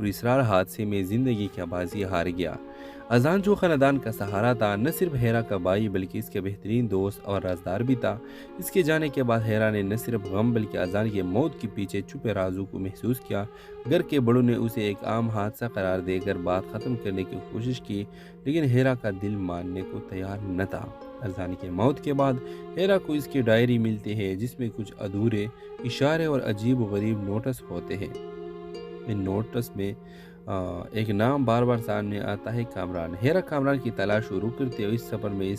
पुरस्रार हादसे में ज़िंदगी की बाजी हार गया। अजान जो ख़ानदान का सहारा था, न सिर्फ हेरा का भाई बल्कि इसके बेहतरीन दोस्त और राजदार भी था। इसके जाने के बाद हेरा ने न सिर्फ गम बल्कि अजान की मौत के पीछे छुपे राजों को महसूस किया। घर के बड़ों ने उसे एक आम हादसा करार देकर बात ख़त्म करने की कोशिश की, लेकिन हेरा का दिल मानने को तैयार न था। अजान की मौत के बाद हेरा को इसकी डायरी मिलती है, जिसमें कुछ अधूरे इशारे और अजीब व गरीब नोटिस होते हैं। इन नोटिस में एक नाम बार बार सामने आता है, कामरान। हेरा कामरान की तलाश शुरू करते हुए इस सफ़र में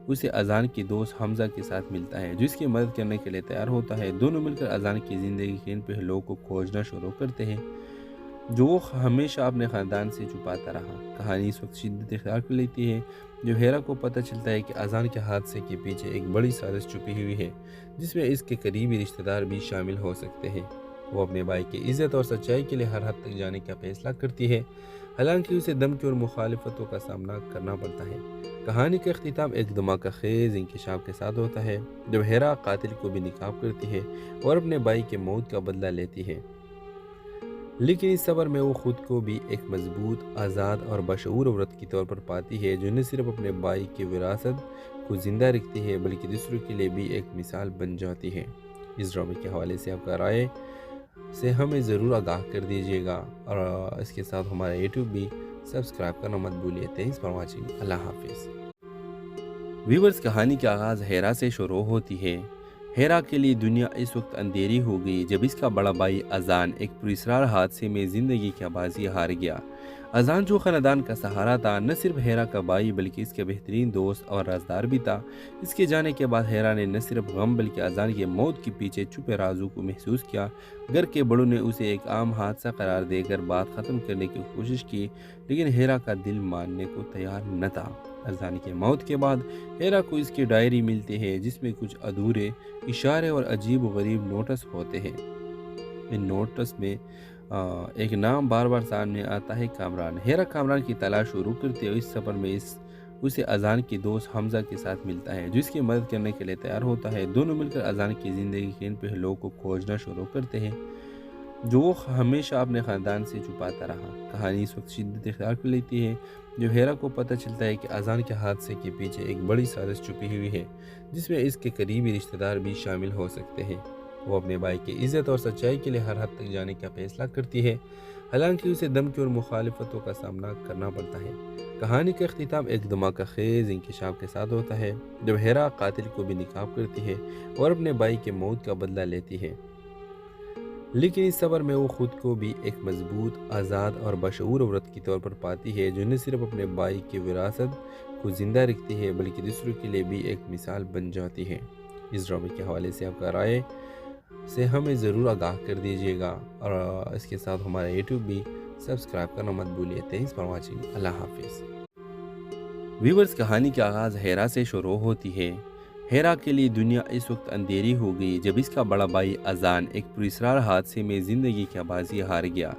उसे अजान की दोस्त हमजा के साथ मिलता है, जो इसकी मदद करने के लिए तैयार होता है। दोनों मिलकर अजान की ज़िंदगी के इन पहलुओं को खोजना शुरू करते हैं जो वो हमेशा अपने ख़ानदान से छुपाता रहा। कहानी इस वक्त शिद्दत इख्तियार कर लेती है जब हेरा को पता चलता है कि अजान के हादसे के पीछे एक बड़ी साजिश छुपी हुई है, जिसमें इसके करीबी रिश्तेदार भी शामिल हो सकते हैं। वो अपने भाई की इज़्ज़त और सच्चाई के लिए हर हद तक जाने का फैसला करती है, हालांकि उसे धमकी और मुखालिफतों का सामना करना पड़ता है। कहानी का अख्तिताम एक धमाका खेज इंकशाफ के साथ होता है, जब हेरा कातिल को भी निकाब करती है और अपने भाई के मौत का बदला लेती है। लेकिन इस सफ़र में वो खुद को भी एक मजबूत, आज़ाद और बशऊर औरत के तौर पर पाती है, जो न सिर्फ अपने भाई की विरासत को ज़िंदा रखती है बल्कि दूसरों के लिए भी एक मिसाल बन जाती है। इस ड्रामे के हवाले से आपका राय से हमें ज़रूर आगाह कर दीजिएगा, और इसके साथ हमारा यूट्यूब भी सब्सक्राइब करना मत भूलिए। Thanks for watching. अल्लाह हाफिज़। व्यूवर्स, कहानी का आगाज़ हेरा से शुरू होती है। हेरा के लिए दुनिया इस वक्त अंधेरी हो गई जब इसका बड़ा भाई अजान एक पुरस्रार हादसे में ज़िंदगी की बाजी हार गया। अजान जो ख़ानदान का सहारा था, न सिर्फ हेरा का भाई बल्कि इसके बेहतरीन दोस्त और राजदार भी था। इसके जाने के बाद हेरा ने न सिर्फ गम बल्कि अजान की मौत के पीछे छुपे राजों को महसूस किया। घर के बड़ों ने उसे एक आम हादसा करार देकर बात ख़त्म करने की कोशिश की, लेकिन हेरा का दिल मानने को तैयार न था। अजान की मौत के बाद हेरा को इसकी डायरी मिलती है, जिसमें कुछ अधूरे इशारे और अजीब व गरीब नोटिस होते हैं। इन नोटिस में एक नाम बार बार सामने आता है, कामरान। हेरा कामरान की तलाश शुरू करते हुए इस सफ़र में उसे अजान की दोस्त हमजा के साथ मिलता है, जो इसकी मदद करने के लिए तैयार होता है। दोनों मिलकर अजान की ज़िंदगी के इन पहलुओं को खोजना शुरू करते हैं जो वो हमेशा अपने ख़ानदान से छुपाता रहा। कहानी इस वक्त शिद्दत इख्तियार कर लेती है जब हेरा को पता चलता है कि अजान के हादसे के पीछे एक बड़ी साजिश छुपी हुई है, जिसमें इसके करीबी रिश्तेदार भी शामिल हो सकते हैं। वो अपने भाई की इज़्ज़त और सच्चाई के लिए हर हद तक जाने का फैसला करती है, हालांकि उसे धमकी और मुखालिफतों का सामना करना पड़ता है। कहानी का अख्तिताम एक धमाका खेज इंकशाफ के साथ होता है, जब हेरा कातिल को भी निकाब करती है और अपने भाई के मौत का बदला लेती है। लेकिन इस सफ़र में वो खुद को भी एक मजबूत, आज़ाद और बशऊर औरत के तौर पर पाती है, जो न सिर्फ अपने भाई की विरासत को ज़िंदा रखती है बल्कि दूसरों के लिए भी एक मिसाल बन जाती है। इस ड्रामे के हवाले से आपका राय से हमें ज़रूर आगाह कर दीजिएगा, और इसके साथ हमारा यूट्यूब भी सब्सक्राइब करना मत भूलिए। Thanks for watching. अल्लाह हाफिज़। व्यूवर्स, कहानी का आगाज़ हेरा से शुरू होती है। हेरा के लिए दुनिया इस वक्त अंधेरी हो गई जब इसका बड़ा भाई अजान एक पुरस्रार हादसे में ज़िंदगी की बाजी हार गया।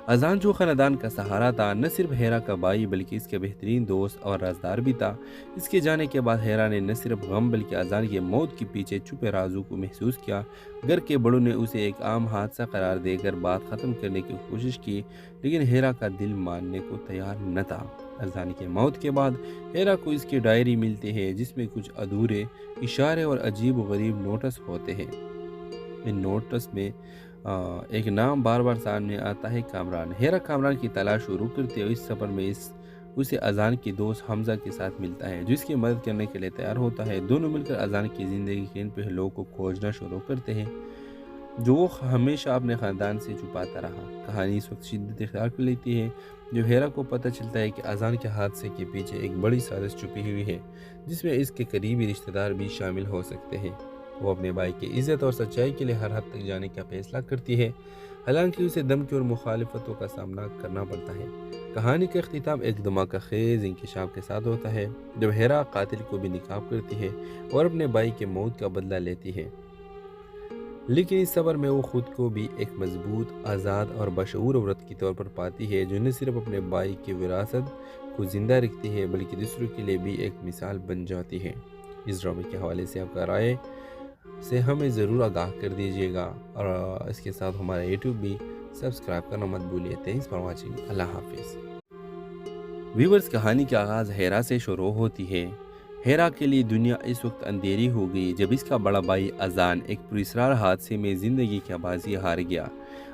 अजान जो ख़ानदान का सहारा था, न सिर्फ हेरा का भाई बल्कि इसके बेहतरीन दोस्त और राजदार भी था। इसके जाने के बाद हेरा ने न सिर्फ गम बल्कि अजान की मौत के पीछे छुपे राजों को महसूस किया। घर के बड़ों ने उसे एक आम हादसा करार देकर बात ख़त्म करने की कोशिश की, लेकिन हेरा का दिल मानने को तैयार न था। अजान की मौत के बाद हेरा को इसकी डायरी मिलती है, जिसमें कुछ अधूरे इशारे और अजीब व गरीब नोटिस होते हैं। इन नोटिस में एक नाम बार बार सामने आता है, कामरान। हेरा कामरान की तलाश शुरू करते हुए इस सफ़र में उसे अजान की दोस्त हमजा के साथ मिलता है, जो इसकी मदद करने के लिए तैयार होता है। दोनों मिलकर अजान की ज़िंदगी के इन पहलुओं को खोजना शुरू करते हैं जो वो हमेशा अपने ख़ानदान से छुपाता रहा। कहानी इस वक्त शिद्दत इख्तियार कर लेती है जब हेरा को पता चलता है कि अजान के हादसे के पीछे एक बड़ी साजिश छुपी हुई है, जिसमें इसके करीबी रिश्तेदार भी शामिल हो सकते हैं। वो अपने भाई की इज़्ज़त और सच्चाई के लिए हर हद तक जाने का फैसला करती है, हालांकि उसे धमकी और मुखालिफतों का सामना करना पड़ता है। कहानी का अख्तिताम एक धमाका खेज इंकशाफ के साथ होता है, जब हेरा कातिल को भी निकाब करती है और अपने भाई के मौत का बदला लेती है। लेकिन इस सफ़र में वो खुद को भी एक मजबूत, आज़ाद और बशऊर औरत के तौर पर पाती है, जो न सिर्फ अपने भाई की विरासत को ज़िंदा रखती है बल्कि दूसरों के लिए भी एक मिसाल बन जाती है। इस ड्रामे के हवाले से आपका राय से हमें ज़रूर आगाह कर दीजिएगा, और इसके साथ हमारा यूट्यूब भी सब्सक्राइब करना मत भूलिए। Thanks for watching. अल्लाह हाफिज़। व्यूवर्स, कहानी का आगाज़ हेरा से शुरू होती है। हेरा के लिए दुनिया इस वक्त अंधेरी हो गई जब इसका बड़ा भाई अजान एक पुरस्कार हादसे में ज़िंदगी की बाजी हार गया।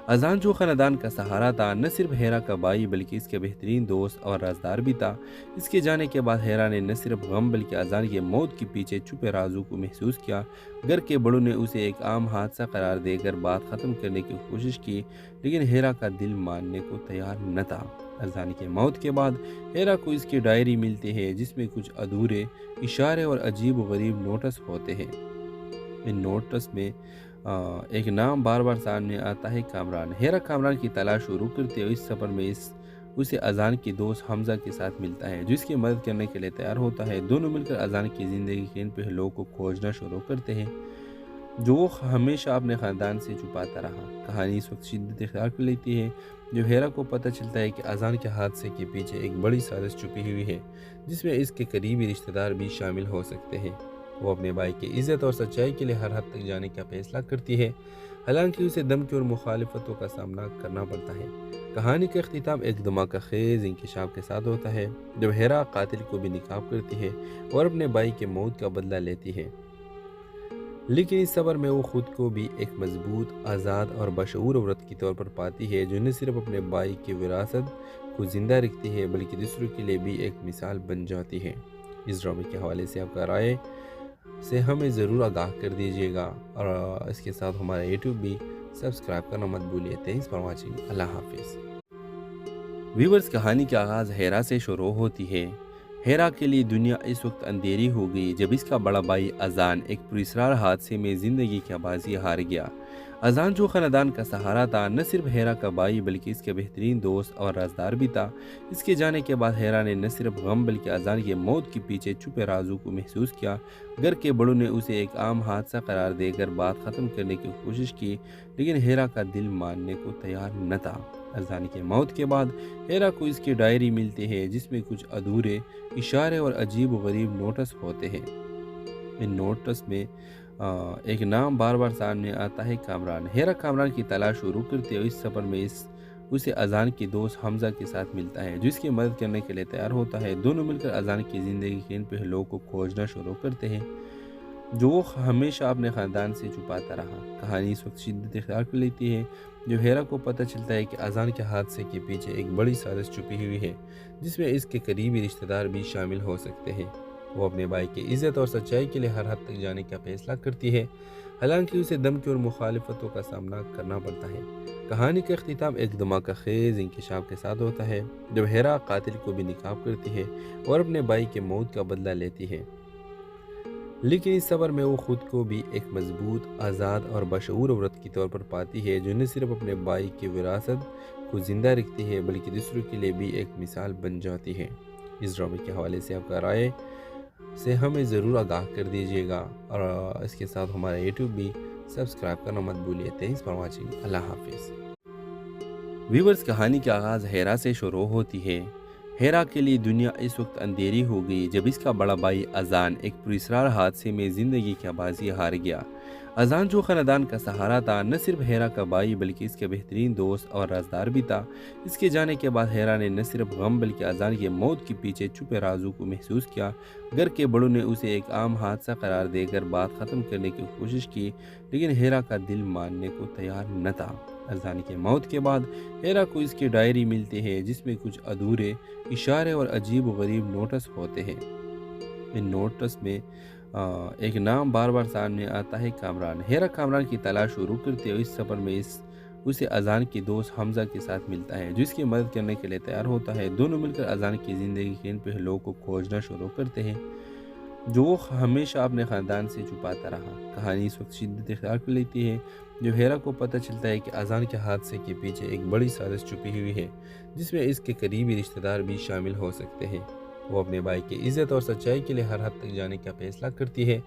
अजान जो ख़ानदान का सहारा था, न सिर्फ हेरा का भाई बल्कि इसके बेहतरीन दोस्त और राजदार भी था। इसके जाने के बाद हेरा ने न सिर्फ गम बल्कि अजान की मौत के पीछे छुपे राजों को महसूस किया। घर के बड़ों ने उसे एक आम हादसा करार देकर बात ख़त्म करने की कोशिश की, लेकिन हेरा का दिल मानने को तैयार न था। अजान की मौत के बाद हेरा को इसकी डायरी मिलती है जिसमें कुछ अधूरे इशारे और अजीब व गरीब नोटिस होते हैं। इन नोटिस में एक नाम बार बार सामने आता है, कामरान। हेरा कामरान की तलाश शुरू करते हुए इस सफ़र में उसे अजान की दोस्त हमजा के साथ मिलता है, जो इसकी मदद करने के लिए तैयार होता है। दोनों मिलकर अजान की ज़िंदगी के इन पहलुओं को खोजना शुरू करते हैं जो वो हमेशा अपने ख़ानदान से छुपाता रहा। कहानी इस वक्त शिद्दत इख्तियार कर लेती है जब हेरा को पता चलता है कि अजान के हादसे के पीछे एक बड़ी साजिश छुपी हुई है जिसमें इसके करीबी रिश्तेदार भी शामिल हो सकते हैं। वो अपने भाई की इज्जत और सच्चाई के लिए हर हद तक जाने का फैसला करती है, हालांकि उसे धमकी और मुखालिफतों का सामना करना पड़ता है। कहानी का अख्तिताम एक धमाका खेज इंकशाफ के साथ होता है जब हेरा कातिल को भी निकाब करती है और अपने भाई के मौत का बदला लेती है, लेकिन इस सफ़र में वो खुद को भी एक मजबूत, आज़ाद और बशऊर औरत के तौर पर पाती है जो न सिर्फ अपने भाई की विरासत को ज़िंदा रखती है बल्कि दूसरों के लिए भी एक मिसाल बन जाती है। इस ड्रामे के हवाले से आपका राय से हमें ज़रूर आगाह कर दीजिएगा और इसके साथ हमारा यूट्यूब भी सब्सक्राइब करना मत भूलिए। Thanks for watching. अल्लाह हाफिज़। व्यूवर्स, कहानी का आगाज़ हेरा से शुरू होती है। हेरा के लिए दुनिया इस वक्त अंधेरी हो गई जब इसका बड़ा भाई अजान एक पुरस्कार हादसे में ज़िंदगी की बाजी हार गया। अजान जो ख़ानदान का सहारा था, न सिर्फ हेरा का भाई बल्कि इसके बेहतरीन दोस्त और राजदार भी था। इसके जाने के बाद हेरा ने न सिर्फ गम बल्कि अजान की मौत के पीछे छुपे राजों को महसूस किया। घर के बड़ों ने उसे एक आम हादसा करार देकर बात ख़त्म करने की कोशिश की, लेकिन हेरा का दिल मानने को तैयार न था। अजान की मौत के बाद हेरा को इसकी डायरी मिलती है जिसमें कुछ अधूरे इशारे और अजीब व गरीब नोटिस होते हैं। इन नोटिस में एक नाम बार बार सामने आता है, कामरान। हेरा कामरान की तलाश शुरू करते हुए इस सफ़र में उसे अजान की दोस्त हमजा के साथ मिलता है जो इसकी मदद करने के लिए तैयार होता है। दोनों मिलकर अजान की ज़िंदगी के इन पहलुओं को खोजना शुरू करते हैं जो वो हमेशा अपने ख़ानदान से छुपाता रहा। कहानी इस वक्त शिद्दत इख्तियार कर लेती है जब हेरा को पता चलता है कि अजान के हादसे के पीछे एक बड़ी साजिश छुपी हुई है जिसमें इसके करीबी रिश्तेदार भी शामिल हो सकते हैं। वो अपने भाई की इज्जत और सच्चाई के लिए हर हद तक जाने का फैसला करती है, हालांकि उसे धमकी और मुखालिफतों का सामना करना पड़ता है। कहानी का अख्तिताम एक धमाका खेज इंकशाफ के साथ होता है जब हेरा कातिल को भी निकाब करती है और अपने भाई के मौत का बदला लेती है, लेकिन इस सफ़र में वो खुद को भी एक मजबूत, आज़ाद और बशऊर औरत के तौर पर पाती है जो न सिर्फ अपने भाई की विरासत को ज़िंदा रखती है बल्कि दूसरों के लिए भी एक मिसाल बन जाती है। इस ड्रामे के हवाले से आपका राय से हमें ज़रूर आगाह कर दीजिएगा और इसके साथ हमारा यूट्यूब भी सब्सक्राइब करना मत भूलिए। Thanks for watching. अल्लाह हाफिज़। व्यूवर्स, कहानी का आगाज़ हेरा से शुरू होती है। हेरा के लिए दुनिया इस वक्त अंधेरी हो गई जब इसका बड़ा भाई अजान एक पुरस्कार हादसे में ज़िंदगी की बाजी हार गया। अजान जो ख़ानदान का सहारा था, न सिर्फ हेरा का भाई बल्कि इसके बेहतरीन दोस्त और राजदार भी था। इसके जाने के बाद हेरा ने न सिर्फ गम बल्कि अजान की मौत के पीछे छुपे राजों को महसूस किया। घर के बड़ों ने उसे एक आम हादसा करार देकर बात ख़त्म करने की कोशिश की, लेकिन हेरा का दिल मानने को तैयार न था। अजान की मौत के बाद हेरा को इसकी डायरी मिलती है जिसमें कुछ अधूरे इशारे और अजीब व गरीब नोटिस होते हैं। इन नोटिस में एक नाम बार बार सामने आता है, कामरान। हेरा कामरान की तलाश शुरू करते हुए इस सफ़र में उसे अजान की दोस्त हमजा के साथ मिलता है जो इसकी मदद करने के लिए तैयार होता है। दोनों मिलकर अजान की ज़िंदगी के इन पहलुओं को खोजना शुरू करते हैं जो वो हमेशा अपने ख़ानदान से छुपाता रहा। कहानी इस वक्त शिद्दत इख्तियार कर लेती है जब हेरा को पता चलता है कि अजान के हादसे के पीछे एक बड़ी साजिश छुपी हुई है जिसमें इसके करीबी रिश्तेदार भी शामिल हो सकते हैं। वो अपने भाई की इज्जत और सच्चाई के लिए हर हद तक जाने का फैसला करती है,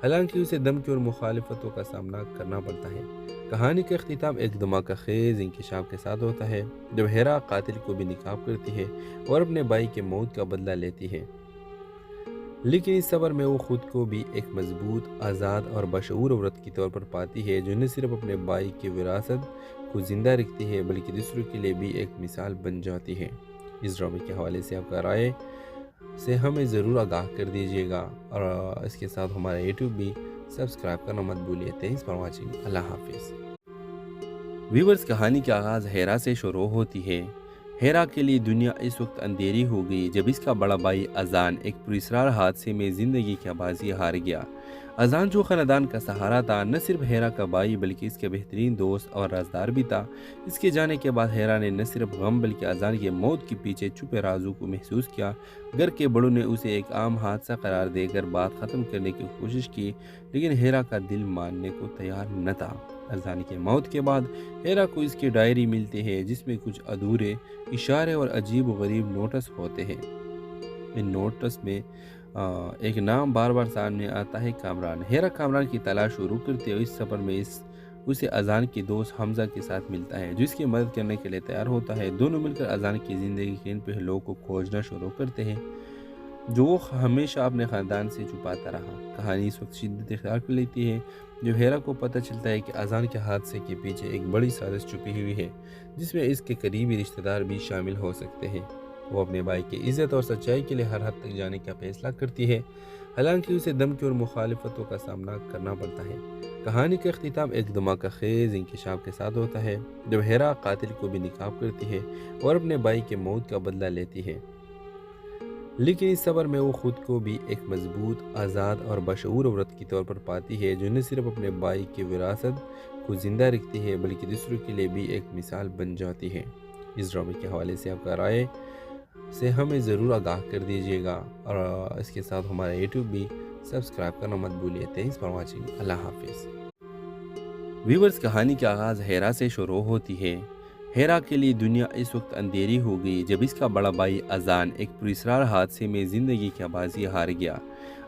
हालांकि उसे धमकी और मुखालिफतों का सामना करना पड़ता है। कहानी का अख्तिताम एक धमाका खेज इंकशाफ के साथ होता है जब हेरा कातिल को भी निकाब करती है और अपने भाई के मौत का बदला लेती है, लेकिन इस सफ़र में वो खुद को भी एक मजबूत, आज़ाद और बशऊर औरत के तौर पर पाती है जो न सिर्फ अपने भाई की विरासत کو زندہ رکھتی ہے بلکہ دوسروں کے لیے بھی ایک مثال بن جاتی ہے۔ اس ڈرامے کے حوالے سے آپ کا رائے سے ہمیں ضرور آگاہ کر دیجیے گا، اور اس کے ساتھ ہمارا یوٹیوب بھی سبسکرائب کرنا مت بھولیے۔ Thanks for watching. اللہ حافظ۔ ویورز، کہانی کا آغاز ہیرا سے شروع ہوتی ہے۔ ہیرا کے لیے دنیا اس وقت اندھیری ہو گئی جب اس کا بڑا بھائی اذان ایک پراسرار حادثے میں زندگی کی بازی ہار گیا۔ اذان جو خاندان کا سہارا تھا، نہ صرف ہیرا کا بھائی بلکہ اس کے بہترین دوست اور رازدار بھی تھا۔ اس کے جانے کے بعد ہیرا نے نہ صرف غم بلکہ اذان کے موت کے پیچھے چھپے رازوں کو محسوس کیا۔ گھر کے بڑوں نے اسے ایک عام حادثہ قرار دے کر بات ختم کرنے کی کوشش کی، لیکن ہیرا کا دل ماننے کو تیار نہ تھا۔ اذان کی موت کے بعد ہیرا کو اس کی ڈائری ملتی ہے جس میں کچھ ادھورے اشارے اور عجیب و غریب نوٹس ہوتے ہیں۔ ان نوٹس میں ایک نام بار بار سامنے آتا ہے، کامران۔ ہیرا کامران کی تلاش شروع کرتے ہوئے اس سفر میں اسے اذان کے دوست حمزہ کے ساتھ ملتا ہے جو اس کی مدد کرنے کے لیے تیار ہوتا ہے۔ دونوں مل کر اذان کی زندگی کے ان پہلوؤں کو کھوجنا شروع کرتے ہیں جو وہ ہمیشہ اپنے خاندان سے چھپاتا رہا۔ کہانی اس وقت شدت اختیار کر لیتی ہے جو ہیرا کو پتہ چلتا ہے کہ اذان کے حادثے کے پیچھے ایک بڑی سازش چھپی ہوئی ہے جس میں اس کے قریبی رشتہ دار بھی شامل ہو سکتے ہیں۔ وہ اپنے بھائی کی عزت اور سچائی کے لیے ہر حد تک جانے کا فیصلہ کرتی ہے، حالانکہ اسے دھمکی اور مخالفتوں کا سامنا کرنا پڑتا ہے۔ کہانی کا اختتام ایک دھماکہ خیز انکشاف کے ساتھ ہوتا ہے جب ہیرا قاتل کو بھی ناکام کرتی ہے اور اپنے بھائی کے موت کا بدلہ لیتی ہے، لیکن اس سفر میں وہ خود کو بھی ایک مضبوط، آزاد اور بشعور عورت کے طور پر پاتی ہے جو نہ صرف اپنے بھائی کی وراثت کو زندہ رکھتی ہے بلکہ دوسروں کے لیے بھی ایک مثال بن جاتی ہے۔ اس ڈرامے کے حوالے سے آپ کا رائے سے ہمیں ضرور آگاہ کر دیجیے گا، اور اس کے ساتھ ہمارا یوٹیوب بھی سبسکرائب کرنا مت بھولیے۔ Thanks for watching. اللہ حافظ۔ ویورز، کہانی کا آغاز ہیرا سے شروع ہوتی ہے۔ ہیرا کے لیے دنیا اس وقت اندھیری ہو گئی جب اس کا بڑا بھائی اذان ایک پراسرار حادثے میں زندگی کی بازی ہار گیا۔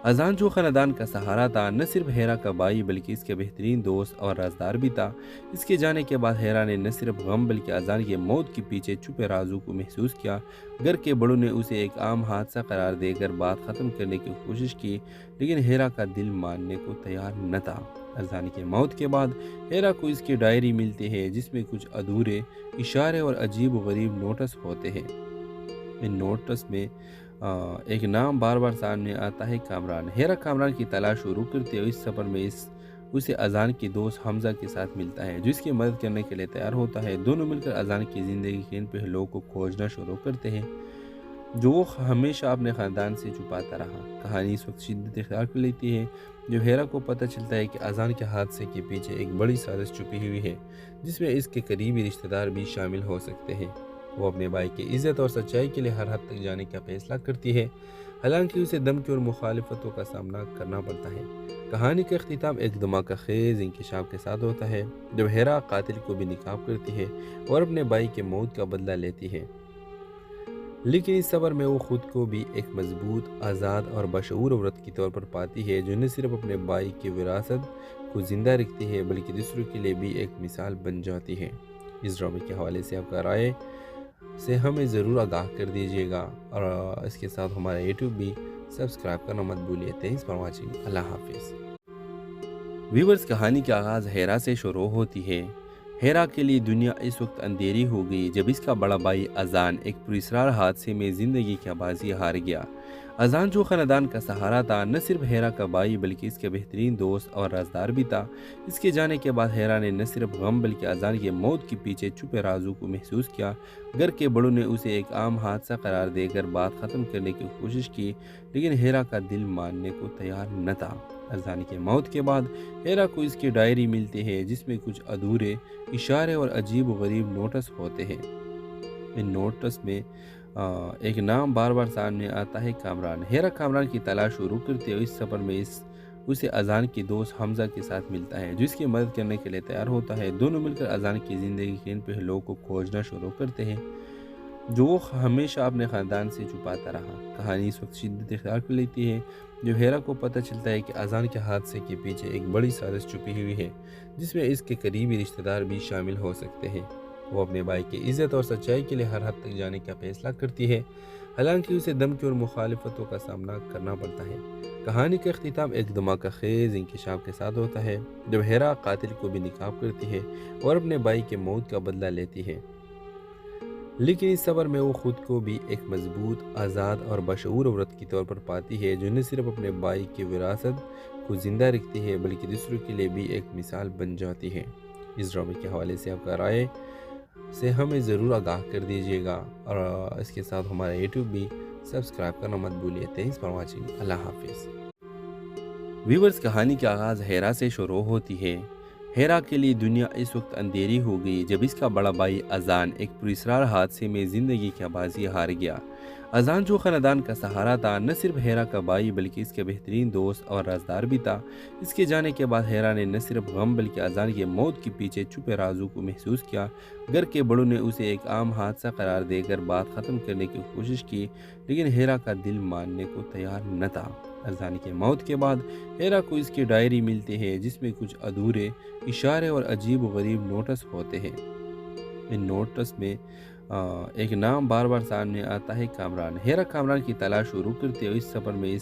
اذان جو خاندان کا سہارا تھا، نہ صرف ہیرا کا بھائی بلکہ اس کے بہترین دوست اور رازدار بھی تھا۔ اس کے جانے کے بعد ہیرا نے نہ صرف غم بلکہ اذان کے موت کے پیچھے چھپے رازوں کو محسوس کیا۔ گھر کے بڑوں نے اسے ایک عام حادثہ قرار دے کر بات ختم کرنے کی کوشش کی، لیکن ہیرا کا دل ماننے کو تیار نہ تھا۔ اذان کی موت کے بعد ہیرا کو اس کی ڈائری ملتی ہے جس میں کچھ ادھورے اشارے اور عجیب و غریب نوٹس ہوتے ہیں۔ ان نوٹس میں ایک نام بار بار سامنے آتا ہے، کامران۔ ہیرا کامران کی تلاش شروع کرتے ہوئے اس سفر میں اسے اذان کے دوست حمزہ کے ساتھ ملتا ہے جو اس کی مدد کرنے کے لیے تیار ہوتا ہے۔ دونوں مل کر اذان کی زندگی کے ان پہلوؤں کو کھوجنا شروع کرتے ہیں جو وہ ہمیشہ اپنے خاندان سے چھپاتا رہا۔ کہانی اس وقت شدت اختیار کر لیتی ہے جو ہیرا کو پتہ چلتا ہے کہ اذان کے حادثے کے پیچھے ایک بڑی سازش چھپی ہوئی ہے جس میں اس کے قریبی رشتہ دار بھی شامل ہو سکتے ہیں۔ وہ اپنے بھائی کی عزت اور سچائی کے لیے ہر حد تک جانے کا فیصلہ کرتی ہے، حالانکہ اسے دھمکی اور مخالفتوں کا سامنا کرنا پڑتا ہے۔ کہانی کا اختتام ایک دھماکہ خیز انکشاف کے ساتھ ہوتا ہے جب ہیرا قاتل کو بھی ناکام کرتی ہے اور اپنے بھائی کے موت کا بدلہ لیتی ہے، لیکن اس سفر میں وہ خود کو بھی ایک مضبوط، آزاد اور بشعور عورت کے طور پر پاتی ہے جو نہ صرف اپنے بھائی کی وراثت کو زندہ رکھتی ہے بلکہ دوسروں کے لیے بھی ایک مثال بن جاتی ہے۔ اس ڈرامے کے حوالے سے آپ کا رائے سے ہمیں ضرور آگاہ کر دیجیے گا، اور اس کے ساتھ ہمارا یوٹیوب بھی سبسکرائب کرنا مت بھولیے۔ Thanks for watching. اللہ حافظ۔ ویورز، کہانی کا آغاز ہیرا سے شروع ہوتی ہے۔ ہیرا کے لیے دنیا اس وقت اندھیری ہو گئی جب اس کا بڑا بھائی اذان ایک پراسرار حادثے میں زندگی کی بازی ہار گیا۔ اذان جو خاندان کا سہارا تھا، نہ صرف ہیرا کا بھائی بلکہ اس کے بہترین دوست اور رازدار بھی تھا۔ اس کے جانے کے بعد ہیرا نے نہ صرف غم بلکہ اذان کے موت کے پیچھے چھپے رازوں کو محسوس کیا۔ گھر کے بڑوں نے اسے ایک عام حادثہ قرار دے کر بات ختم کرنے کی کوشش کی، لیکن ہیرا کا دل ماننے کو تیار نہ تھا۔ اذان کی موت کے بعد ہیرا کو اس کی ڈائری ملتی ہے جس میں کچھ ادھورے اشارے اور عجیب و غریب نوٹس ہوتے ہیں۔ ان نوٹس میں ایک نام بار بار سامنے آتا ہے، کامران۔ ہیرا کامران کی تلاش شروع کرتے ہوئے اس سفر میں اسے اذان کے دوست حمزہ کے ساتھ ملتا ہے جو اس کی مدد کرنے کے لیے تیار ہوتا ہے۔ دونوں مل کر اذان کی زندگی کے ان پہلوؤں کو کھوجنا شروع کرتے ہیں جو وہ ہمیشہ اپنے خاندان سے چھپاتا رہا۔ کہانی اس وقت شدت اختیار کر لیتی ہے جو ہیرا کو پتہ چلتا ہے کہ اذان کے حادثے کے پیچھے ایک بڑی سازش چھپی ہوئی ہے جس میں اس کے قریبی رشتہ دار بھی شامل ہو سکتے ہیں۔ وہ اپنے بھائی کی عزت اور سچائی کے لیے ہر حد تک جانے کا فیصلہ کرتی ہے، حالانکہ اسے دھمکی اور مخالفتوں کا سامنا کرنا پڑتا ہے۔ کہانی کا اختتام ایک دھماکہ خیز انکشاف کے ساتھ ہوتا ہے، جب ہیرا قاتل کو بھی نکاب کرتی ہے اور اپنے بھائی کے موت کا بدلہ لیتی ہے، لیکن اس صبر میں وہ خود کو بھی ایک مضبوط، آزاد اور بشعور عورت کے طور پر پاتی ہے، جو نہ صرف اپنے بھائی کی وراثت کو زندہ رکھتی ہے بلکہ دوسروں کے لیے بھی ایک مثال بن جاتی ہے۔ اس ڈرامے کے حوالے سے آپ کا رائے سے ہمیں ضرور آگاہ کر دیجیے گا، اور اس کے ساتھ ہمارا یوٹیوب بھی سبسکرائب کرنا مت بھولیے۔ Thanks for watching. اللہ حافظ۔ ویورز، کہانی کا آغاز ہیرا سے شروع ہوتی ہے۔ ہیرا کے لیے دنیا اس وقت اندھیری ہو گئی جب اس کا بڑا بھائی اذان ایک پراسرار حادثے میں زندگی کی بازی ہار گیا۔ اذان، جو خاندان کا سہارا تھا، نہ صرف ہیرا کا بھائی بلکہ اس کے بہترین دوست اور رازدار بھی تھا۔ اس کے جانے کے بعد ہیرا نے نہ صرف غم بلکہ اذان کی موت کے پیچھے چھپے رازوں کو محسوس کیا۔ گھر کے بڑوں نے اسے ایک عام حادثہ قرار دے کر بات ختم کرنے کی کوشش کی، لیکن ہیرا کا دل ماننے کو تیار نہ تھا۔ اذان کی موت کے بعد ہیرا کو اس کی ڈائری ملتی ہے، جس میں کچھ ادھورے اشارے اور عجیب و غریب نوٹس ہوتے ہیں۔ ان نوٹس میں ایک نام بار بار سامنے آتا ہے، کامران۔ ہیرا کامران کی تلاش شروع کرتے ہوئے اس سفر میں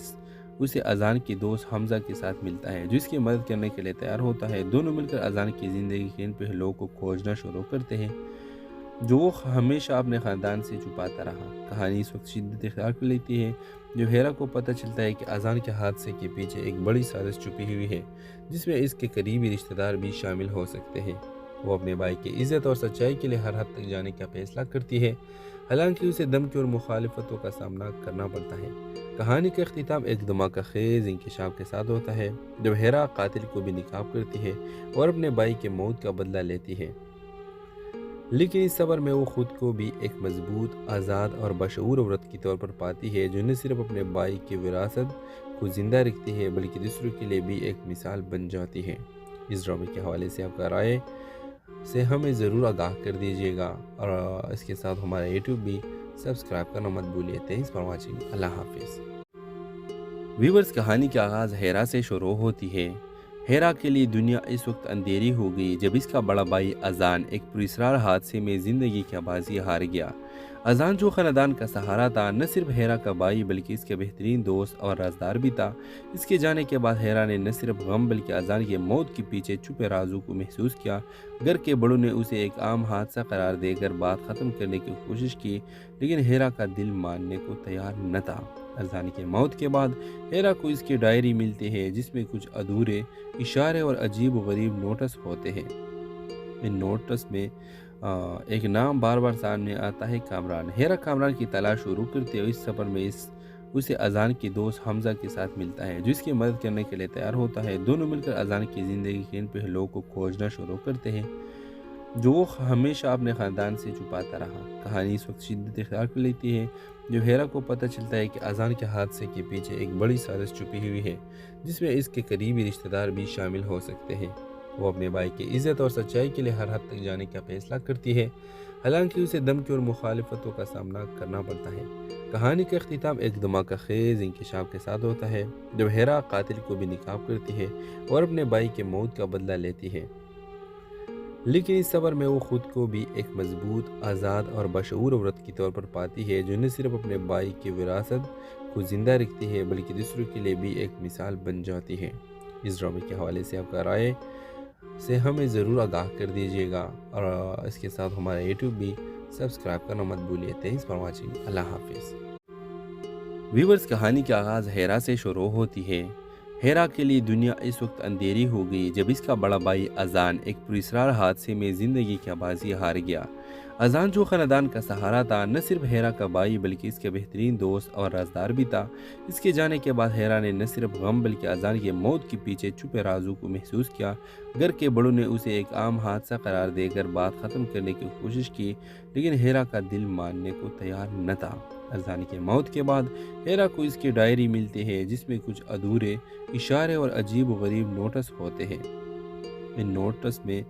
اسے اذان کی دوست حمزہ کے ساتھ ملتا ہے، جو اس کی مدد کرنے کے لیے تیار ہوتا ہے۔ دونوں مل کر اذان کی زندگی کے ان پہلوؤں کو کھوجنا شروع کرتے ہیں جو وہ ہمیشہ اپنے خاندان سے چھپاتا رہا۔ کہانی اس وقت شدت اختیار کر لیتی ہے جب ہیرا کو پتہ چلتا ہے کہ اذان کے حادثے کے پیچھے ایک بڑی سازش چھپی ہوئی ہے، جس میں اس کے قریبی رشتہ دار بھی شامل ہو سکتے ہیں۔ وہ اپنے بھائی کی عزت اور سچائی کے لیے ہر حد تک جانے کا فیصلہ کرتی ہے، حالانکہ اسے دھمکی اور مخالفتوں کا سامنا کرنا پڑتا ہے۔ کہانی کا اختتام ایک دھماکہ خیز انکشاف کے ساتھ ہوتا ہے، جب ہیرا قاتل کو بھی نکاب کرتی ہے اور اپنے بھائی کے موت کا بدلہ لیتی ہے، لیکن اس صبر میں وہ خود کو بھی ایک مضبوط، آزاد اور بشعور عورت کے طور پر پاتی ہے، جو نہ صرف اپنے بھائی کی وراثت کو زندہ رکھتی ہے بلکہ دوسروں کے لیے بھی ایک مثال بن جاتی ہے۔ اس ڈرامے کے حوالے سے آپ کا رائے سے ہمیں ضرور آگاہ کر دیجیے گا، اور اس کے ساتھ ہمارا یوٹیوب بھی سبسکرائب کرنا مت بھولیے۔ Thanks for watching. اللہ حافظ۔ ویورز، کہانی کا آغاز ہیرا سے شروع ہوتی ہے۔ ہیرا کے لیے دنیا اس وقت اندھیری ہو گئی جب اس کا بڑا بھائی اذان ایک پراسرار حادثے میں زندگی کی بازی ہار گیا۔ اذان، جو خاندان کا سہارا تھا، نہ صرف ہیرا کا بھائی بلکہ اس کے بہترین دوست اور رازدار بھی تھا۔ اس کے جانے کے بعد ہیرا نے نہ صرف غم بلکہ اذان کی موت کے پیچھے چھپے رازوں کو محسوس کیا۔ گھر کے بڑوں نے اسے ایک عام حادثہ قرار دے کر بات ختم کرنے کی کوشش کی، لیکن ہیرا کا دل ماننے کو تیار نہ تھا۔ اذان کی موت کے بعد ہیرا کو اس کی ڈائری ملتی ہے، جس میں کچھ ادھورے اشارے اور عجیب و غریب نوٹس ہوتے ہیں۔ ان نوٹس میں ایک نام بار بار سامنے آتا ہے، کامران۔ ہیرا کامران کی تلاش شروع کرتے ہوئے اس سفر میں اسے اذان کی دوست حمزہ کے ساتھ ملتا ہے، جو اس کی مدد کرنے کے لیے تیار ہوتا ہے۔ دونوں مل کر اذان کی زندگی کے ان پہلوؤں کو کھوجنا شروع کرتے ہیں جو وہ ہمیشہ اپنے خاندان سے چھپاتا رہا۔ کہانی اس وقت شدت اختیار کر لیتی ہے جب ہیرا کو پتہ چلتا ہے کہ اذان کے حادثے کے پیچھے ایک بڑی سازش چھپی ہوئی ہے، جس میں اس کے قریبی رشتہ دار بھی شامل ہو سکتے ہیں۔ وہ اپنے بھائی کی عزت اور سچائی کے لیے ہر حد تک جانے کا فیصلہ کرتی ہے، حالانکہ اسے دھمکی اور مخالفتوں کا سامنا کرنا پڑتا ہے۔ کہانی کا اختتام ایک دھماکہ خیز انکشاف کے ساتھ ہوتا ہے، جب ہیرا قاتل کو بھی نکاب کرتی ہے اور اپنے بھائی کے موت کا بدلہ لیتی ہے، لیکن اس صبر میں وہ خود کو بھی ایک مضبوط، آزاد اور بشعور عورت کے طور پر پاتی ہے، جو نہ صرف اپنے بھائی کی وراثت کو زندہ رکھتی ہے بلکہ دوسروں کے لیے بھی ایک مثال بن جاتی ہے۔ اس ڈرامے کے حوالے سے آپ کا رائے سے ہمیں ضرور آگاہ کر دیجیے گا، اور اس کے ساتھ ہمارا یوٹیوب بھی سبسکرائب کرنا مت بھولیے۔ Thanks for watching. اللہ حافظ۔ ویورز، کہانی کا آغاز ہیرا سے شروع ہوتی ہے۔ ہیرا کے لیے دنیا اس وقت اندھیری ہو گئی جب اس کا بڑا بھائی اذان ایک پراسرار حادثے میں زندگی کی بازی ہار گیا۔ اذان، جو خاندان کا سہارا تھا، نہ صرف ہیرا کا بھائی بلکہ اس کے بہترین دوست اور رازدار بھی تھا۔ اس کے جانے کے بعد ہیرا نے نہ صرف غم بلکہ اذان کی موت کے پیچھے چھپے رازوں کو محسوس کیا۔ گھر کے بڑوں نے اسے ایک عام حادثہ قرار دے کر بات ختم کرنے کی کوشش کی، لیکن ہیرا کا دل ماننے کو تیار نہ تھا۔ اذان کی موت کے بعد ہیرا کو اس کی ڈائری ملتی ہے، جس میں کچھ ادھورے اشارے اور عجیب و غریب نوٹس ہوتے ہیں۔ ان نوٹس میں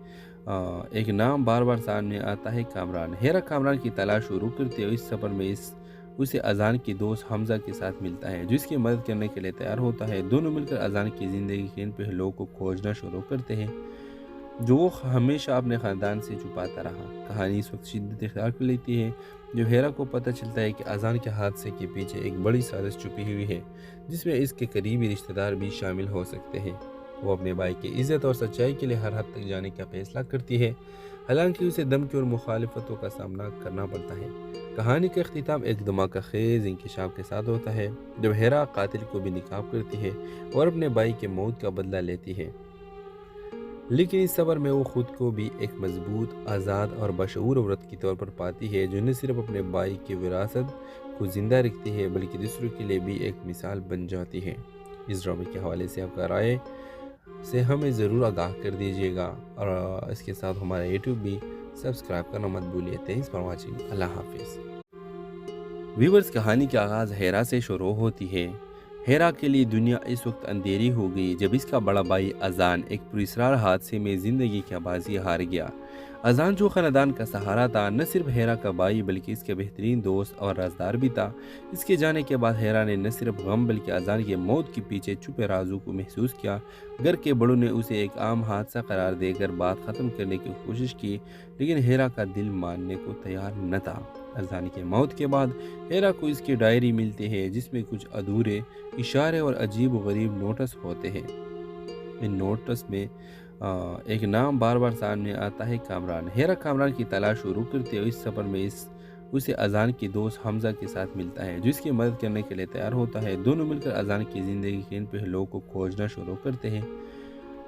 ایک نام بار بار سامنے آتا ہے، کامران۔ ہیرا کامران کی تلاش شروع کرتے ہوئے اس سفر میں اسے اذان کی دوست حمزہ کے ساتھ ملتا ہے، جو اس کی مدد کرنے کے لیے تیار ہوتا ہے۔ دونوں مل کر اذان کی زندگی کے ان پہلوؤں کو کھوجنا شروع کرتے ہیں جو وہ ہمیشہ اپنے خاندان سے چھپاتا رہا۔ کہانی اس وقت شدت اختیار کر لیتی ہے جب ہیرا کو پتہ چلتا ہے کہ اذان کے حادثے کے پیچھے ایک بڑی سازش چھپی ہوئی ہے، جس میں اس کے قریبی رشتہ دار بھی شامل ہو سکتے ہیں۔ وہ اپنے بھائی کی عزت اور سچائی کے لیے ہر حد تک جانے کا فیصلہ کرتی ہے، حالانکہ اسے دھمکی اور مخالفتوں کا سامنا کرنا پڑتا ہے۔ کہانی کا اختتام ایک دھماکہ خیز انکشاف کے ساتھ ہوتا ہے، جب ہیرا قاتل کو بھی نقاب کرتی ہے اور اپنے بھائی کے موت کا بدلہ لیتی ہے، لیکن اس سفر میں وہ خود کو بھی ایک مضبوط، آزاد اور بشعور عورت کی طور پر پاتی ہے، جو نہ صرف اپنے بھائی کی وراثت کو زندہ رکھتی ہے بلکہ دوسروں کے لیے بھی ایک مثال بن جاتی ہے۔ اس ڈرامے کے حوالے سے آپ کا رائے سے ہمیں ضرور آگاہ کر دیجیے گا، اور اس کے ساتھ ہمارا یوٹیوب بھی سبسکرائب کرنا مت بھولیے۔ Thanks for watching. اللہ حافظ۔ ویورز، کہانی کا آغاز ہیرا سے شروع ہوتی ہے۔ ہیرا کے لیے دنیا اس وقت اندھیری ہو گئی جب اس کا بڑا بھائی اذان ایک پراسرار حادثے میں زندگی کی بازی ہار گیا۔ اذان، جو خاندان کا سہارا تھا، نہ صرف ہیرا کا بھائی بلکہ اس کے بہترین دوست اور رازدار بھی تھا۔ اس کے جانے کے بعد ہیرا نے نہ صرف غم بلکہ اذان کی موت کے پیچھے چھپے رازوں کو محسوس کیا۔ گھر کے بڑوں نے اسے ایک عام حادثہ قرار دے کر بات ختم کرنے کی کوشش کی، لیکن ہیرا کا دل ماننے کو تیار نہ تھا۔ اذان کی موت کے بعد ہیرا کو اس کی ڈائری ملتی ہے، جس میں کچھ ادھورے اشارے اور عجیب و غریب نوٹس ہوتے ہیں۔ ان نوٹس میں ایک نام بار بار سامنے آتا ہے، کامران۔ ہیرا کامران کی تلاش شروع کرتے ہیں، اس سفر میں اسے اذان کی دوست حمزہ کے ساتھ ملتا ہے، جو اس کی مدد کرنے کے لیے تیار ہوتا ہے۔ دونوں مل کر اذان کی زندگی کے ان پہلوؤں کو کھوجنا شروع کرتے ہیں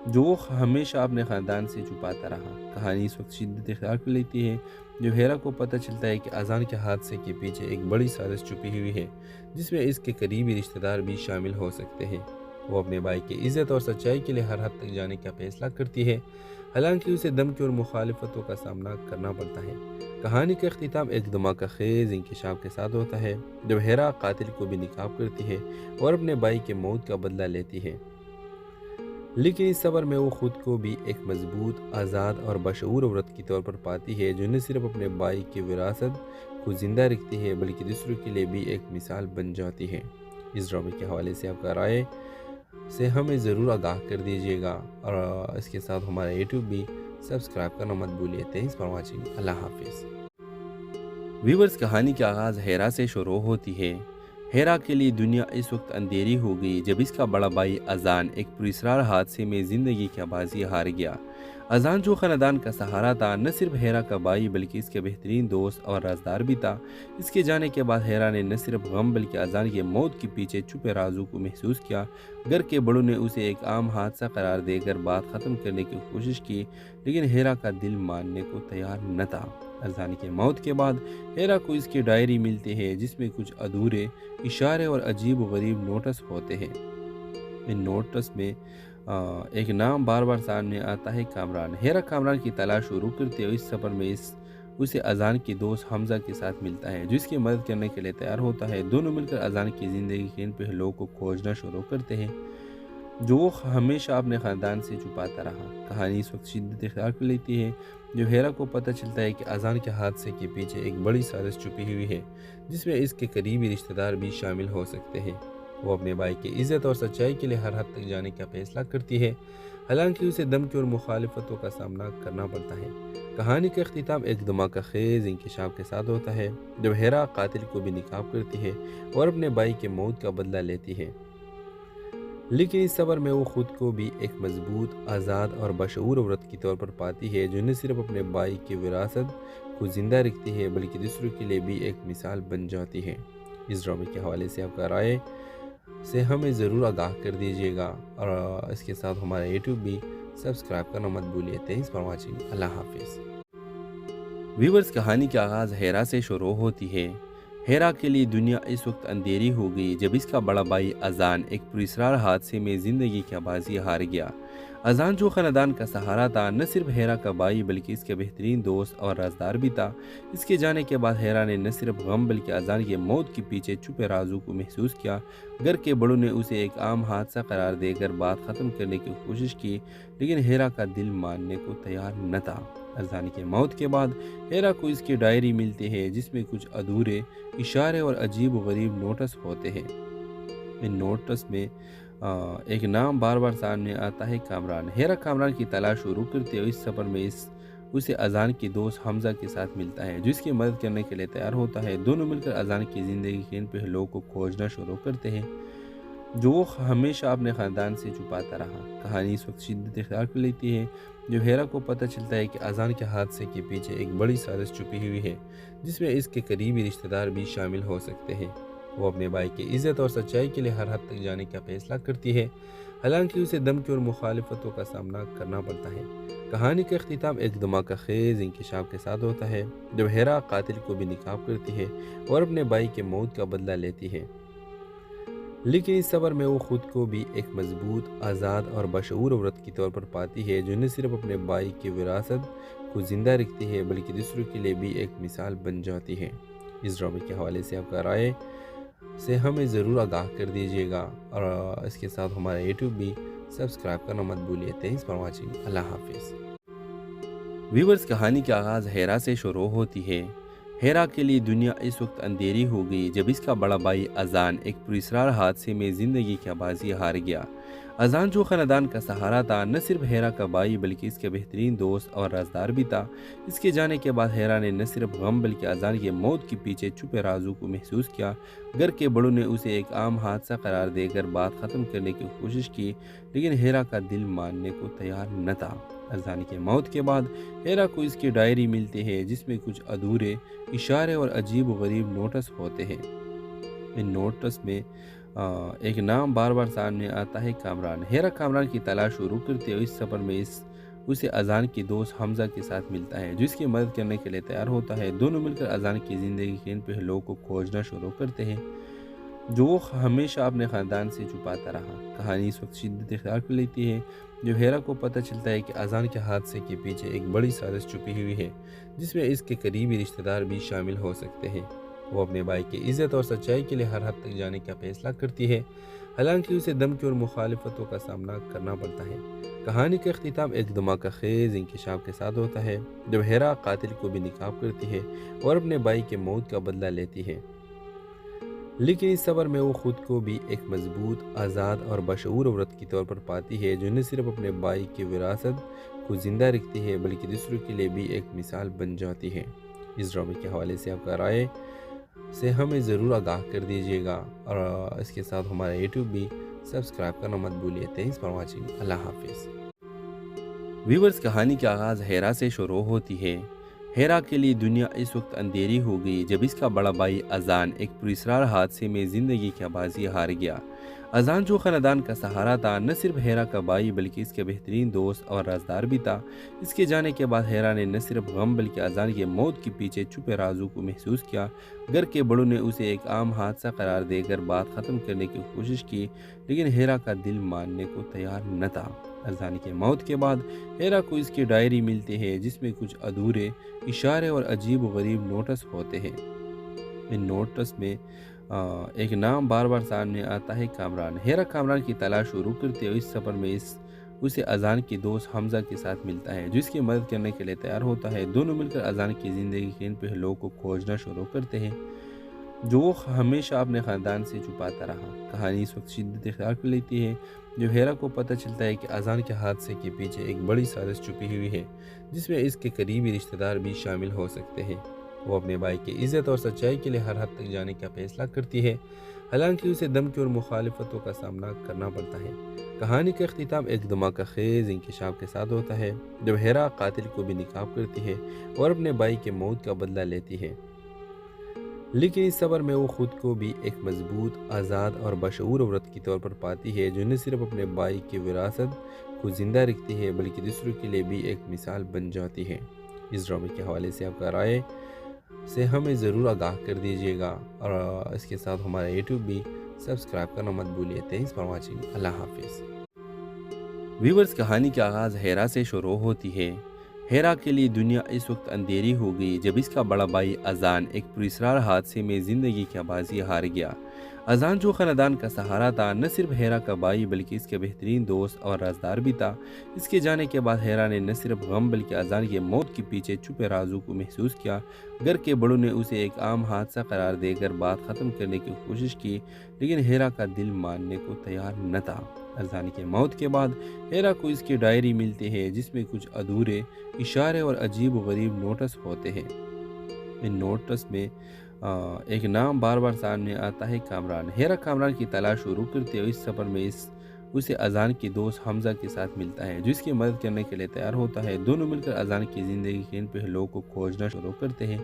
جو وہ ہمیشہ اپنے خاندان سے چھپاتا رہا۔ کہانی اس وقت شدت اختیار کر لیتی ہے جب ہیرا کو پتہ چلتا ہے کہ اذان کے حادثے کے پیچھے ایک بڑی سازش چھپی ہوئی ہے، جس میں اس کے قریبی رشتہ دار بھی شامل ہو سکتے ہیں۔ وہ اپنے بھائی کی عزت اور سچائی کے لیے ہر حد تک جانے کا فیصلہ کرتی ہے، حالانکہ اسے دھمکی اور مخالفتوں کا سامنا کرنا پڑتا ہے۔ کہانی کا اختتام ایک دھماکہ خیز انکشاف کے ساتھ ہوتا ہے، جب ہیرا قاتل کو بھی نقاب کرتی ہے اور اپنے بھائی کے موت کا بدلہ لیتی ہے، لیکن اس سفر میں وہ خود کو بھی ایک مضبوط، آزاد اور بشعور عورت کی طور پر پاتی ہے، جو نہ صرف اپنے بھائی کی وراثت کو زندہ رکھتی ہے بلکہ دوسروں کے لیے بھی ایک مثال بن جاتی ہے۔ اس ڈرامے کے حوالے سے آپ کا رائے سے ہمیں ضرور آگاہ کر دیجیے گا، اور اس کے ساتھ ہمارا یوٹیوب بھی سبسکرائب کرنا مت بھولیے۔ Thanks for watching. اللہ حافظ۔ ویورز، کہانی کا آغاز ہیرا سے شروع ہوتی ہے۔ ہیرا کے لیے دنیا اس وقت اندھیری ہو گئی جب اس کا بڑا بھائی اذان ایک پراسرار حادثے میں زندگی کی بازی ہار گیا۔ اذان، جو خاندان کا سہارا تھا، نہ صرف ہیرا کا بھائی بلکہ اس کے بہترین دوست اور رازدار بھی تھا۔ اس کے جانے کے بعد ہیرا نے نہ صرف غم بلکہ اذان کی موت کے پیچھے چھپے رازوں کو محسوس کیا۔ گھر کے بڑوں نے اسے ایک عام حادثہ قرار دے کر بات ختم کرنے کی کوشش کی، لیکن ہیرا کا دل ماننے کو تیار نہ تھا۔ اذان کی موت کے بعد ہیرا کو اس کی ڈائری ملتی ہے، جس میں کچھ ادھورے اشارے اور عجیب و غریب نوٹس ہوتے ہیں۔ ان نوٹس میں ایک نام بار بار سامنے آتا ہے، کامران۔ ہیرا کامران کی تلاش شروع کرتے ہوئے اس سفر میں اسے اذان کی دوست حمزہ کے ساتھ ملتا ہے، جو اس کی مدد کرنے کے لیے تیار ہوتا ہے۔ دونوں مل کر اذان کی زندگی کے ان پہلوؤں کو کھوجنا شروع کرتے ہیں جو وہ ہمیشہ اپنے خاندان سے چھپاتا رہا۔ کہانی اس وقت شدت اختیار کر لیتی ہے جب ہیرا کو پتہ چلتا ہے کہ اذان کے حادثے کے پیچھے ایک بڑی سازش چھپی ہوئی ہے، جس میں اس کے قریبی رشتہ دار بھی شامل ہو سکتے ہیں۔ وہ اپنے بھائی کی عزت اور سچائی کے لیے ہر حد تک جانے کا فیصلہ کرتی ہے، حالانکہ اسے دھمکی اور مخالفتوں کا سامنا کرنا پڑتا ہے۔ کہانی کا اختتام ایک دھماکہ خیز انکشاف کے ساتھ ہوتا ہے، جب ہیرا قاتل کو بھی نقاب کرتی ہے اور اپنے بھائی کے موت کا بدلہ لیتی ہے، لیکن اس سفر میں وہ خود کو بھی ایک مضبوط، آزاد اور بشعور عورت کی طور پر پاتی ہے، جو نہ صرف اپنے بھائی کی وراثت کو زندہ رکھتی ہے بلکہ دوسروں کے لیے بھی ایک مثال بن جاتی ہے۔ اس ڈرامے کے حوالے سے آپ کا رائے سے ہمیں ضرور آگاہ کر دیجیے گا، اور اس کے ساتھ ہمارا یوٹیوب بھی سبسکرائب کرنا مت بھولیے۔ Thanks for watching. اللہ حافظ۔ ویورز، کہانی کا آغاز ہیرا سے شروع ہوتی ہے۔ ہیرا کے لیے دنیا اس وقت اندھیری ہو گئی جب اس کا بڑا بھائی اذان ایک پراسرار حادثے میں زندگی کی بازی ہار گیا۔ اذان، جو خاندان کا سہارا تھا، نہ صرف ہیرا کا بھائی بلکہ اس کے بہترین دوست اور رازدار بھی تھا۔ اس کے جانے کے بعد ہیرا نے نہ صرف غم بلکہ اذان کی موت کے پیچھے چھپے رازوں کو محسوس کیا۔ گھر کے بڑوں نے اسے ایک عام حادثہ قرار دے کر بات ختم کرنے کی کوشش کی، لیکن ہیرا کا دل ماننے کو تیار نہ تھا۔ اذان کی موت کے بعد ہیرا کو اس کی ڈائری ملتی ہے، جس میں کچھ ادھورے اشارے اور عجیب و غریب نوٹس ہوتے ہیں۔ ان نوٹس میں एक नाम बार बार सामने आता है, कामरान। हेरा कामरान की तलाश शुरू करते हुए इस सफ़र में उसे अजान की दोस्त हमजा के साथ मिलता है, जो इसकी मदद करने के लिए तैयार होता है। दोनों मिलकर अजान की ज़िंदगी के इन पहलुओं को खोजना शुरू करते हैं जो वो हमेशा अपने ख़ानदान से छुपाता रहा। कहानी इस वक्त शिद्दत इख्तियार कर लेती है जब हेरा को पता चलता है कि अजान के हादसे के पीछे एक बड़ी साजिश छुपी हुई है, जिसमें इसके करीबी रिश्तेदार भी शामिल हो सकते हैं। वो अपने भाई की इज़्ज़त और सच्चाई के लिए हर हद तक जाने का फैसला करती है, हालांकि उसे धमकी और मुखालिफतों का सामना करना पड़ता है। कहानी का अख्तिताम एक धमाका खेज इंकशाफ के साथ होता है, जब हेरा कातिल को भी निकाब करती है और अपने भाई के मौत का बदला लेती है। लेकिन इस सफ़र में वो खुद को भी एक मजबूत, आज़ाद और बशऊर औरत के तौर पर पाती है, जो न सिर्फ अपने भाई की विरासत को ज़िंदा रखती है बल्कि दूसरों के लिए भी एक मिसाल बन जाती है। इस ड्रामे के हवाले से आपका राय से हमें ज़रूर आगाह कर दीजिएगा और इसके साथ हमारा यूट्यूब भी सब्सक्राइब करना मत भूलिए। Thanks for watching. अल्लाह हाफिज़। व्यूवर्स, कहानी का आगाज़ हेरा से शुरू होती है। हेरा के लिए दुनिया इस वक्त अंधेरी हो गई जब इसका बड़ा भाई अजान एक पुरस्कार हादसे में ज़िंदगी की बाजी हार गया। अजान जो ख़ानदान का सहारा था, न सिर्फ हेरा का भाई बल्कि इसके बेहतरीन दोस्त और राजदार भी था। इसके जाने के बाद हेरा ने न सिर्फ गम बल्कि अजान की मौत के पीछे छुपे राजों को महसूस किया। घर के बड़ों ने उसे एक आम हादसा करार देकर बात ख़त्म करने की कोशिश की, लेकिन हेरा का दिल मानने को तैयार न था। अजान की मौत के बाद हेरा को इसकी डायरी मिलती है, जिसमें कुछ अधूरे इशारे और अजीब व गरीब नोटिस होते हैं। इन नोटिस में एक नाम बार बार सामने आता है, कामरान। हेरा कामरान की तलाश शुरू करते हुए इस सफ़र में उसे अजान की दोस्त हमजा के साथ मिलता है, जो इसकी मदद करने के लिए तैयार होता है। दोनों मिलकर अजान की ज़िंदगी के इन पहलुओं को खोजना शुरू करते हैं जो वो हमेशा अपने ख़ानदान से छुपाता रहा। कहानी इस वक्त शिद्दत इख्तियार कर लेती है जब हेरा को पता चलता है कि अजान के हादसे के पीछे एक बड़ी साजिश छुपी हुई है, जिसमें इसके करीबी रिश्तेदार भी शामिल हो सकते हैं। वो अपने भाई की इज़्ज़त और सच्चाई के लिए हर हद तक जाने का फैसला करती है, हालांकि उसे धमकी और मुखालिफतों का सामना करना पड़ता है। कहानी का अख्तिताम एक धमाका खेज इंकशाफ के साथ होता है, जब हेरा कातिल को भी निकाब करती है और अपने भाई के मौत का बदला लेती है। लेकिन इस सफ़र में वो खुद को भी एक मजबूत, आज़ाद और बशऊर औरत के तौर पर पाती है, जो न सिर्फ अपने भाई की विरासत को ज़िंदा रखती है बल्कि दूसरों के लिए भी एक मिसाल बन जाती है। इस ड्रामे के हवाले से आपका राय से हमें ज़रूर आगाह कर दीजिएगा और इसके साथ हमारा यूट्यूब भी सब्सक्राइब करना मत भूलिए। Thanks for watching. अल्लाह हाफिज़। व्यूवर्स, कहानी का आगाज़ हेरा से शुरू होती है। हेरा के लिए दुनिया इस वक्त अंधेरी हो गई जब इसका बड़ा भाई अजान एक पुरस्कार हादसे में ज़िंदगी की बाजी हार गया। अजान जो ख़ानदान का सहारा था, न सिर्फ हेरा का भाई बल्कि इसके बेहतरीन दोस्त और राजदार भी था। इसके जाने के बाद हेरा ने न सिर्फ गम बल्कि अजान की मौत के पीछे छुपे राजों को महसूस किया। घर के बड़ों ने उसे एक आम हादसा करार देकर बात ख़त्म करने की कोशिश की, लेकिन हेरा का दिल मानने को तैयार न था। अजान की मौत के बाद हेरा को इसकी डायरी मिलती है, जिसमें कुछ अधूरे इशारे और अजीब व गरीब नोटिस होते हैं। इन नोटिस में एक नाम बार बार सामने आता है, कामरान। हेरा कामरान की तलाश शुरू करते हुए इस सफ़र में उसे अजान की दोस्त हमजा के साथ मिलता है, जो इसकी मदद करने के लिए तैयार होता है। दोनों मिलकर अजान की ज़िंदगी के इन पहलुओं को खोजना शुरू करते हैं जो वो हमेशा अपने ख़ानदान से छुपाता रहा। कहानी इस वक्त शिद्दत इख्तियार कर लेती है जब हेरा को पता चलता है कि अजान के हादसे के पीछे एक बड़ी साजिश छुपी हुई है, जिसमें इसके करीबी रिश्तेदार भी शामिल हो सकते हैं। वो अपने भाई की इज़्ज़त और सच्चाई के लिए हर हद तक जाने का फैसला करती है, हालांकि उसे धमकी और मुखालिफतों का सामना करना पड़ता है। कहानी का अख्तिताम एक धमाका खेज इंकशाफ के साथ होता है, जब हेरा कातिल को भी निकाब करती है और अपने भाई के मौत का बदला लेती है। लेकिन इस सफ़र में वो खुद को भी एक मजबूत, आज़ाद और बशऊर औरत के तौर पर पाती है, जो न सिर्फ अपने भाई की विरासत को ज़िंदा रखती है बल्कि दूसरों के लिए भी एक मिसाल बन जाती है। इस ड्रामे के हवाले से आपका राय से हमें ज़रूर आगाह कर दीजिएगा और इसके साथ हमारा यूट्यूब भी सब्सक्राइब करना मत भूलिए। Thanks for watching. अल्लाह हाफिज़। व्यूवर्स, कहानी का आगाज़ हेरा से शुरू होती है। हेरा के लिए दुनिया इस वक्त अंधेरी हो गई जब इसका बड़ा भाई अजान एक पुरस्कार हादसे में ज़िंदगी की बाजी हार गया। अजान जो ख़ानदान का सहारा था, न सिर्फ हेरा का भाई बल्कि इसके बेहतरीन दोस्त और राजदार भी था। इसके जाने के बाद हेरा ने न सिर्फ गम बल्कि अजान की मौत के पीछे छुपे राजों को महसूस किया। घर के बड़ों ने उसे एक आम हादसा करार देकर बात ख़त्म करने की कोशिश की, लेकिन हेरा का दिल मानने को तैयार न था। अजान की मौत के बाद हेरा को इसकी डायरी मिलती है जिसमें कुछ अधूरे इशारे और अजीब व गरीब नोटिस होते हैं। इन नोटिस में एक नाम बार बार सामने आता है, कामरान। हेरा कामरान की तलाश शुरू करते हुए इस सफ़र में उसे अजान की दोस्त हमजा के साथ मिलता है, जो इसकी मदद करने के लिए तैयार होता है। दोनों मिलकर अजान की ज़िंदगी के इन पहलुओं को खोजना शुरू करते हैं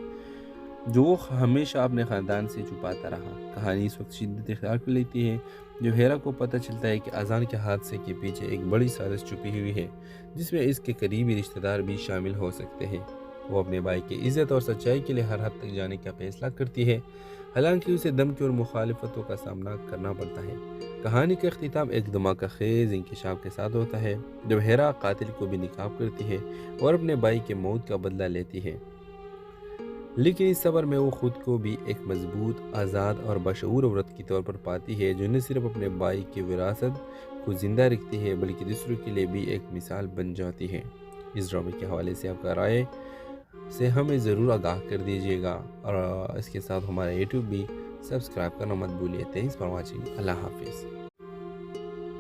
जो वो हमेशा अपने ख़ानदान से छुपाता रहा। कहानी इस वक्त शिद्दत इख्तियार कर लेती है जब हेरा को पता चलता है कि अजान के हादसे के पीछे एक बड़ी साजिश छुपी हुई है जिसमें इसके करीबी रिश्तेदार भी शामिल हो सकते हैं। वो अपने भाई की इज्जत और सच्चाई के लिए हर हद तक जाने का फैसला करती है, हालांकि उसे धमकी और मुखालिफतों का सामना करना पड़ता है। कहानी का अख्तिताम एक धमाका खेज इंकशाफ के साथ होता है जब हेरा कातिल को भी निकाब करती है और अपने भाई के मौत का बदला लेती है, लेकिन इस सफ़र में वो खुद को भी एक मजबूत, आज़ाद और बशऊर औरत के तौर पर पाती है जो न सिर्फ अपने भाई की विरासत को ज़िंदा रखती है बल्कि दूसरों के लिए भी एक मिसाल बन जाती है। इस ड्रामे के हवाले से आपका राय से हमें ज़रूर आगाह कर दीजिएगा और इसके साथ हमारा यूट्यूब भी सब्सक्राइब करना मत भूलिए। Thanks for watching. अल्लाह हाफिज़।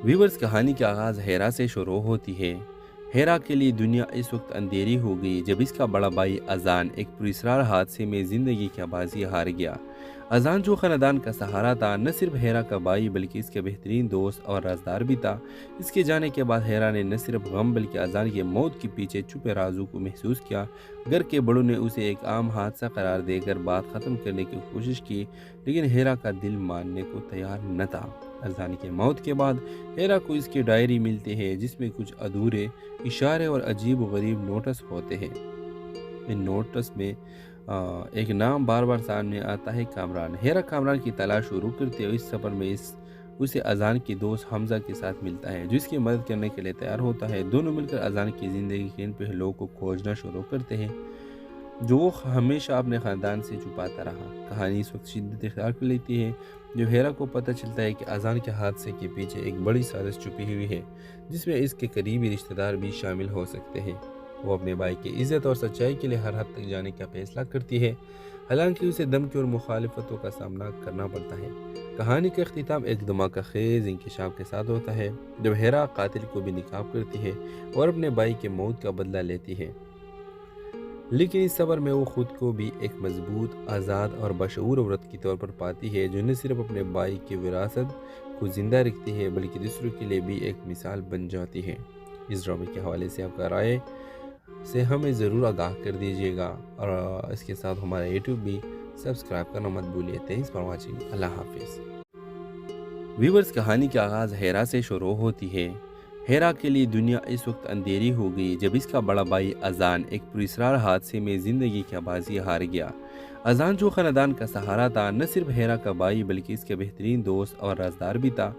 व्यूवर्स, कहानी का आगाज़ हेरा से शुरू होती है। हेरा के लिए दुनिया इस वक्त अंधेरी हो गई जब इसका बड़ा भाई अजान एक पुरस्कार हादसे में ज़िंदगी की बाजी हार गया। अजान जो ख़ानदान का सहारा था, न सिर्फ हेरा का भाई बल्कि इसके बेहतरीन दोस्त और राजदार भी था। इसके जाने के बाद हेरा ने न सिर्फ गम बल्कि अजान की मौत के पीछे छुपे राजों को महसूस किया। घर के बड़ों ने उसे एक आम हादसा करार देकर बात ख़त्म करने की कोशिश की, लेकिन हेरा का दिल मानने को तैयार न था। अजान की मौत के बाद हेरा को इसकी डायरी मिलती है जिसमें कुछ अधूरे इशारे और अजीब व गरीब नोटिस होते हैं। इन नोटिस में एक नाम बार बार सामने आता है, कामरान। हेरा कामरान की तलाश शुरू करते हुए इस सफ़र में उसे अजान की दोस्त हमजा के साथ मिलता है जो इसकी मदद करने के लिए तैयार होता है। दोनों मिलकर अजान की ज़िंदगी के इन पहलुओं को खोजना शुरू करते हैं जो वो हमेशा अपने ख़ानदान से छुपाता रहा। कहानी इस वक्त शिद्दत इख्तियार कर लेती है जब हेरा को पता चलता है कि अजान के हादसे के पीछे एक बड़ी साजिश छुपी हुई है जिसमें इसके करीबी रिश्तेदार भी शामिल हो सकते हैं। वो अपने भाई की इज्जत और सच्चाई के लिए हर हद तक जाने का फैसला करती है, हालांकि उसे धमकी और मुखालिफतों का सामना करना पड़ता है। कहानी का अख्तिताम एक धमाका खेज इंकशाफ के साथ होता है जब हेरा कातिल को भी निकाब करती है और अपने भाई के मौत का बदला लेती है, लेकिन इस सफ़र में वो खुद को भी एक मजबूत, आज़ाद और बशऊर औरत के तौर पर पाती है जो न सिर्फ अपने भाई की विरासत को ज़िंदा रखती है बल्कि दूसरों के लिए भी एक मिसाल बन जाती है। इस ड्रामे के हवाले से आपका राय से हमें ज़रूर आगाह कर दीजिएगा और इसके साथ हमारा यूट्यूब भी सब्सक्राइब करना मत भूलिए। Thanks for watching. अल्लाह हाफिज़। व्यूवर्स, कहानी का आगाज़ हेरा से शुरू होती है। हेरा के लिए दुनिया इस वक्त अंधेरी हो गई जब इसका बड़ा भाई अजान एक पुरस्कार हादसे में ज़िंदगी की बाजी हार गया। अजान जो ख़ानदान का सहारा था, न सिर्फ हेरा का भाई बल्कि इसके बेहतरीन दोस्त और राजदार भी था।